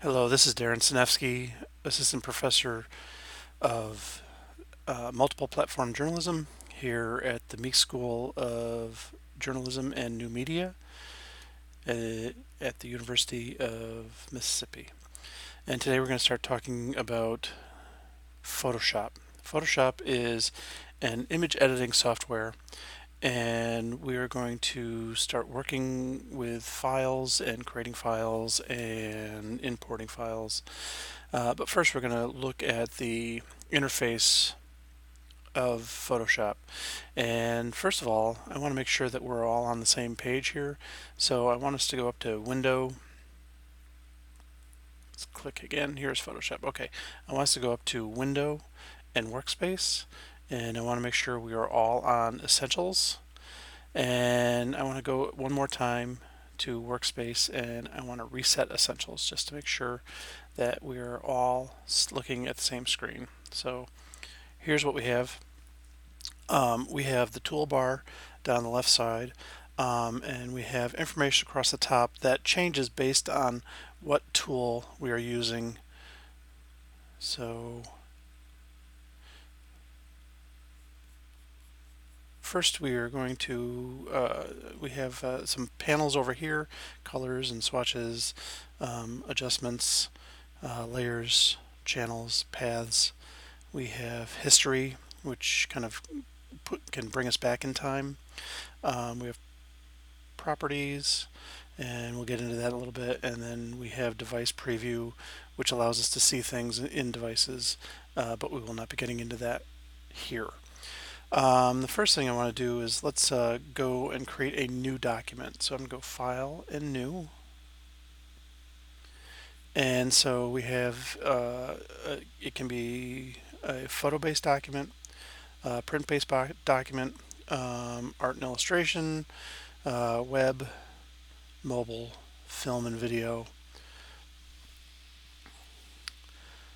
Hello, this is Darren Sinefsky, Assistant Professor of Multiple Platform Journalism here at the Meek School of Journalism and New Media at the University of Mississippi. And today we're going to start talking about Photoshop. Photoshop is an image editing software, and we are going to start working with files and creating files and importing files. But first, we're going to look at the interface of Photoshop. And first of all, I want to make sure that we're all on the same page here. So I want us to go up to Window. Let's click again. Here's Photoshop. Okay, I want us to go up to Window and Workspace. And I want to make sure we are all on Essentials. And I want to go one more time to Workspace, and I want to reset Essentials just to make sure that we are all looking at the same screen. So here's what we have. We have the toolbar down the left side, and we have information across the top that changes based on what tool we are using. So first we are going to, we have some panels over here, colors and swatches, adjustments, layers, channels, paths. We have history, which kind of can bring us back in time. We have properties, and we'll get into that a little bit. And then we have device preview, which allows us to see things in devices, but we will not be getting into that here. The first thing I want to do is let's go and create a new document. So I'm going to go File and New. And so we have, it can be a photo-based document, print-based document, art and illustration, web, mobile, film and video.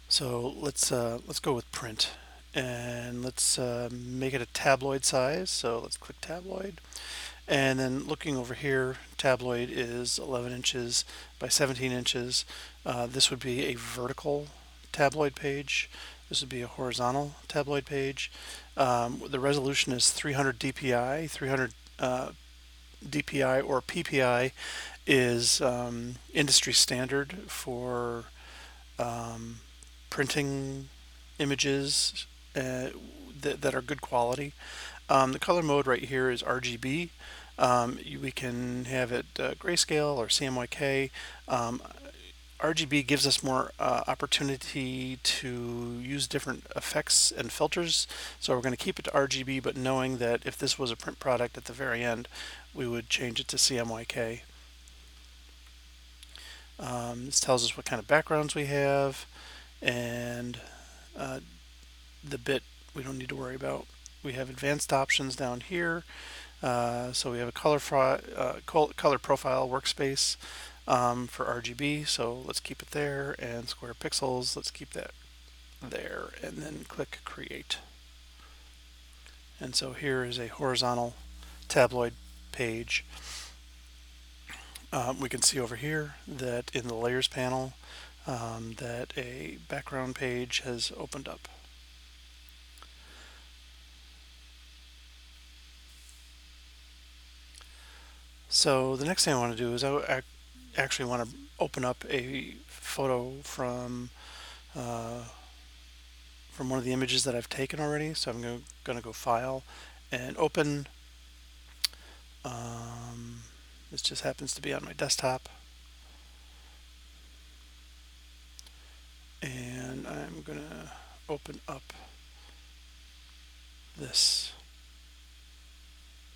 So let's go with print, and let's make it a tabloid size. So let's click tabloid, and then looking over here, tabloid is 11 inches by 17 inches. This would be a vertical tabloid page. This would be a horizontal tabloid page. The resolution is 300 dpi. 300 DPI or PPI is industry standard for printing images that are good quality. The color mode right here is RGB. We can have it grayscale or CMYK. RGB gives us more opportunity to use different effects and filters. So we're going to keep it to RGB, but knowing that if this was a print product at the very end, we would change it to CMYK. This tells us what kind of backgrounds we have, and the bit we don't need to worry about. We have advanced options down here. So we have a color profile workspace for RGB, so let's keep it there, and square pixels, let's keep that there, and then click create. And so here is a horizontal tabloid page. We can see over here that in the layers panel that a background page has opened up. So the next thing I want to do is I actually want to open up a photo from one of the images that I've taken already. So I'm going to go File and Open. This just happens to be on my desktop. And I'm going to open up this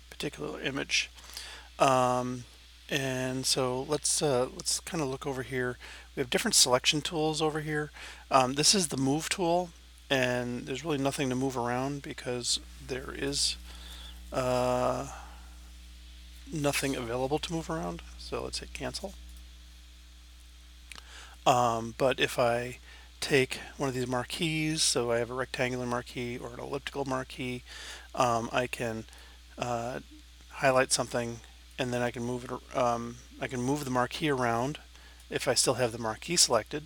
particular image. And so let's kind of look over here. We have different selection tools over here. This is the Move tool, and there's really nothing to move around because there is nothing available to move around. So let's hit cancel. But if I take one of these marquees, so I have a rectangular marquee or an elliptical marquee, I can highlight something, and then I can move it. I can move the marquee around if I still have the marquee selected.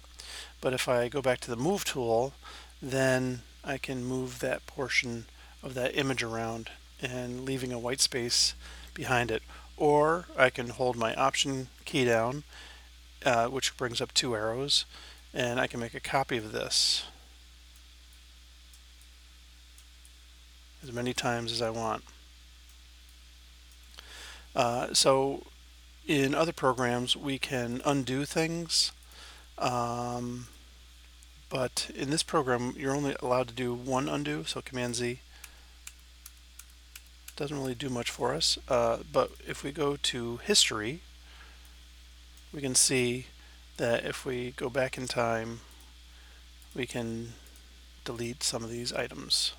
But if I go back to the move tool, then I can move that portion of that image around and leaving a white space behind it. Or I can hold my option key down, which brings up two arrows, and I can make a copy of this as many times as I want. So in other programs, we can undo things, but in this program, you're only allowed to do one undo, so Command Z doesn't really do much for us. But if we go to history, we can see that if we go back in time, we can delete some of these items.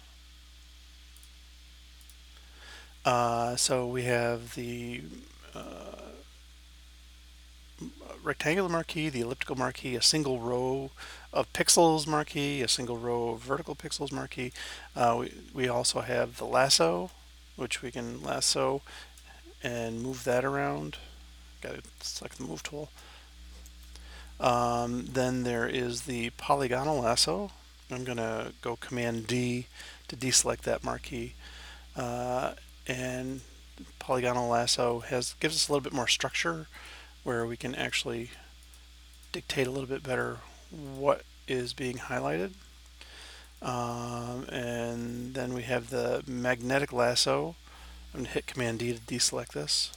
So we have the rectangular marquee, the elliptical marquee, a single row of pixels marquee, a single row of vertical pixels marquee. We also have the lasso, which we can lasso and move that around. Got to select the move tool. Then there is the polygonal lasso. I'm going to go Command D to deselect that marquee. And polygonal lasso gives us a little bit more structure where we can actually dictate a little bit better what is being highlighted. And then we have the magnetic lasso. I'm going to hit Command D to deselect this.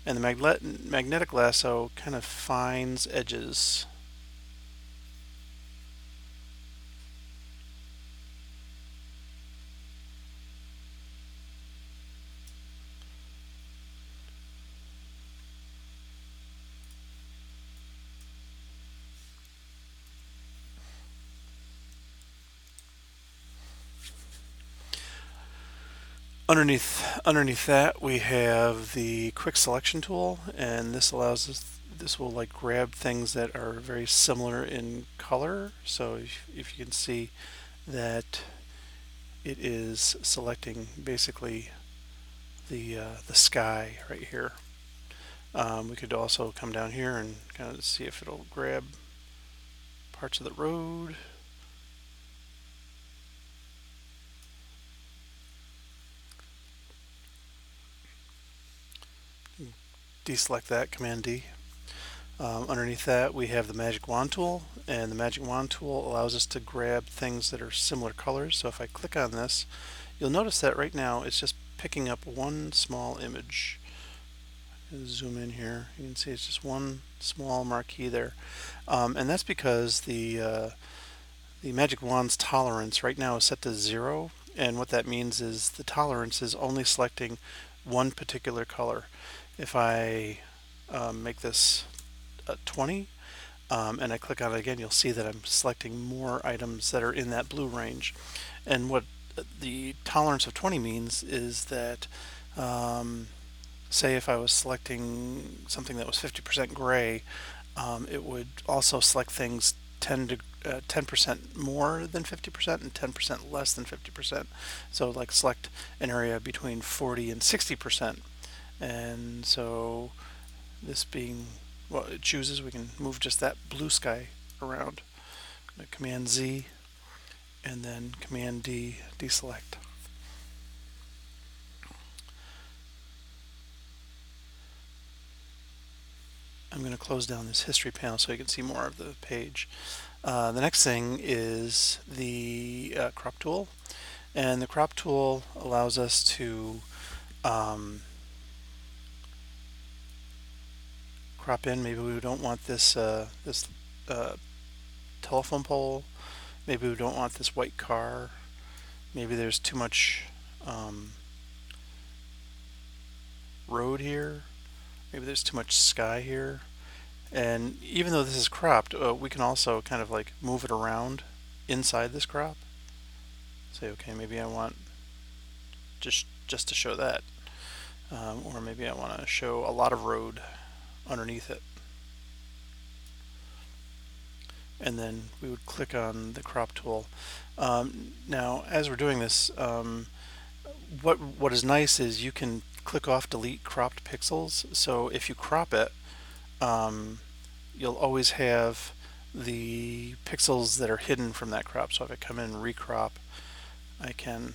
And the magnetic lasso kind of finds edges. Underneath that, we have the quick selection tool, and this allows us. This will like grab things that are very similar in color. So if you can see that it is selecting basically the sky right here. We could also come down here and kind of see if it'll grab parts of the road. Deselect that, Command D. Underneath that, we have the magic wand tool, and the magic wand tool allows us to grab things that are similar colors. So if I click on this, you'll notice that right now it's just picking up one small image. Zoom in here, you can see it's just one small marquee there, and that's because the magic wand's tolerance right now is set to 0, and what that means is the tolerance is only selecting one particular color. If I make this 20 and I click on it again, you'll see that I'm selecting more items that are in that blue range. And what the tolerance of 20 means is that say if I was selecting something that was 50% gray, it would also select things 10% more than 50% and 10% less than 50%. So like select an area between 40 and 60%. And so this being what it chooses, we can move just that blue sky around. Command Z and then Command D, deselect. I'm going to close down this history panel so you can see more of the page. The next thing is the crop tool, and the crop tool allows us to crop in. Maybe we don't want this telephone pole. Maybe we don't want this white car. Maybe there's too much road here. Maybe there's too much sky here. And even though this is cropped, we can also kind of like move it around inside this crop. Say, okay, maybe I want just to show that. Or maybe I want to show a lot of road underneath it. And then we would click on the crop tool. Now, as we're doing this, what is nice is you can click off delete cropped pixels. So if you crop it, you'll always have the pixels that are hidden from that crop. So if I come in and recrop, I can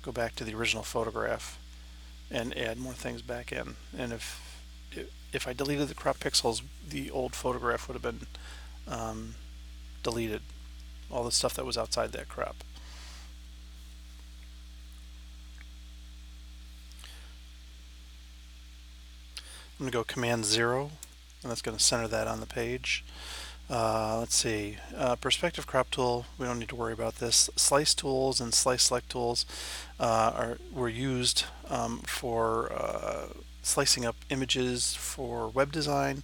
go back to the original photograph and add more things back in. And if I deleted the crop pixels, the old photograph would have been deleted, all the stuff that was outside that crop. I'm going to go Command 0, and that's going to center that on the page. Let's see, perspective crop tool, we don't need to worry about this. Slice tools and slice select tools were used for slicing up images for web design,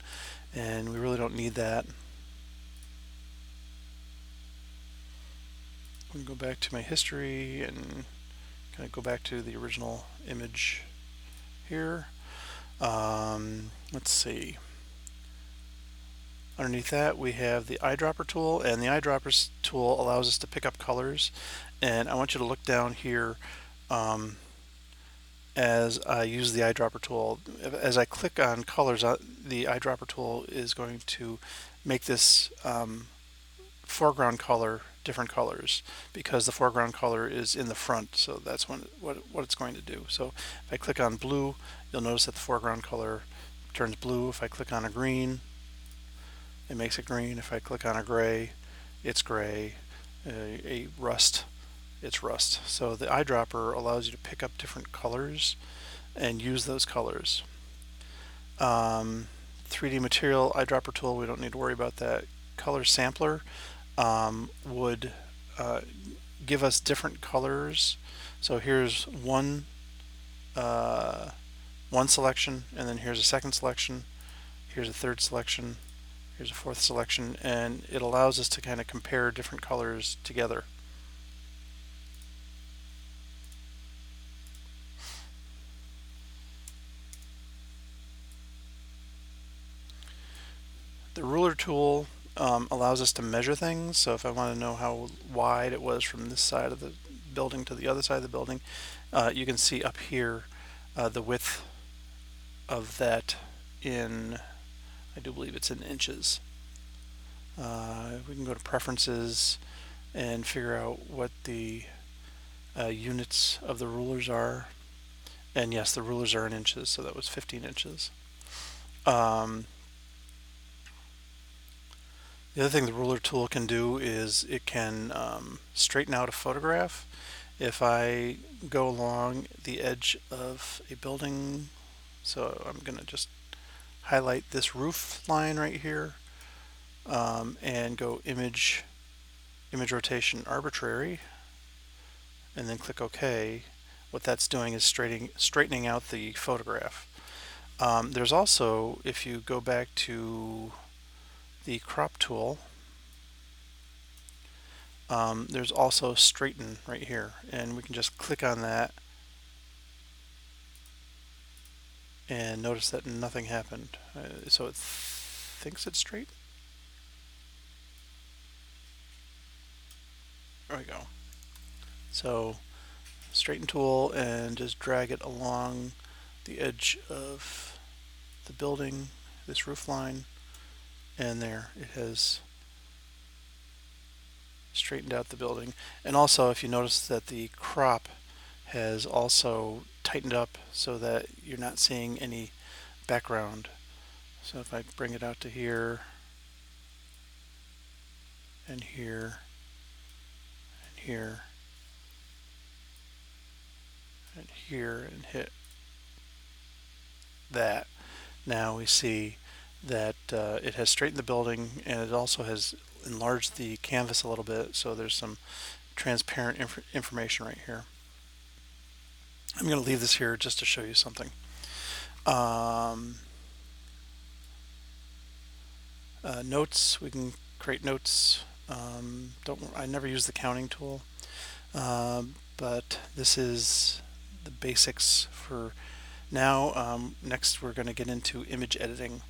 and we really don't need that. I'm going to go back to my history and kind of go back to the original image here. Let's see. Underneath that we have the eyedropper tool, and the eyedropper tool allows us to pick up colors. And I want you to look down here as I use the eyedropper tool. As I click on colors, the eyedropper tool is going to make this foreground color different colors, because the foreground color is in the front, so that's what it's going to do. So if I click on blue, you'll notice that the foreground color turns blue. If I click on a green, it makes it green. If I click on a gray, it's gray. A rust, it's rust. So the eyedropper allows you to pick up different colors and use those colors. 3D material eyedropper tool, we don't need to worry about that. Color sampler would give us different colors. So here's one selection, and then here's a second selection, here's a third selection, here's a fourth selection, and it allows us to kind of compare different colors together. The ruler tool allows us to measure things. So if I want to know how wide it was from this side of the building to the other side of the building, you can see up here the width of that in, I do believe it's in inches. We can go to preferences and figure out what the units of the rulers are. And yes, the rulers are in inches, so that was 15 inches. The other thing the ruler tool can do is it can straighten out a photograph. If I go along the edge of a building, so I'm going to just highlight this roof line right here and go image rotation arbitrary, and then click OK. What that's doing is straightening out the photograph. There's also, if you go back to the crop tool, there's also straighten right here, and we can just click on that and notice that nothing happened. So it thinks it's straight. There we go. So straighten tool, and just drag it along the edge of the building, this roof line, and there it has straightened out the building. And also, if you notice that the crop has also tightened up so that you're not seeing any background. So if I bring it out to here and here and here and here and hit that, now we see that it has straightened the building, and it also has enlarged the canvas a little bit, so there's some transparent information right here. I'm going to leave this here just to show you something. Notes, we can create notes. I never use the counting tool, but this is the basics for now. Next we're going to get into image editing.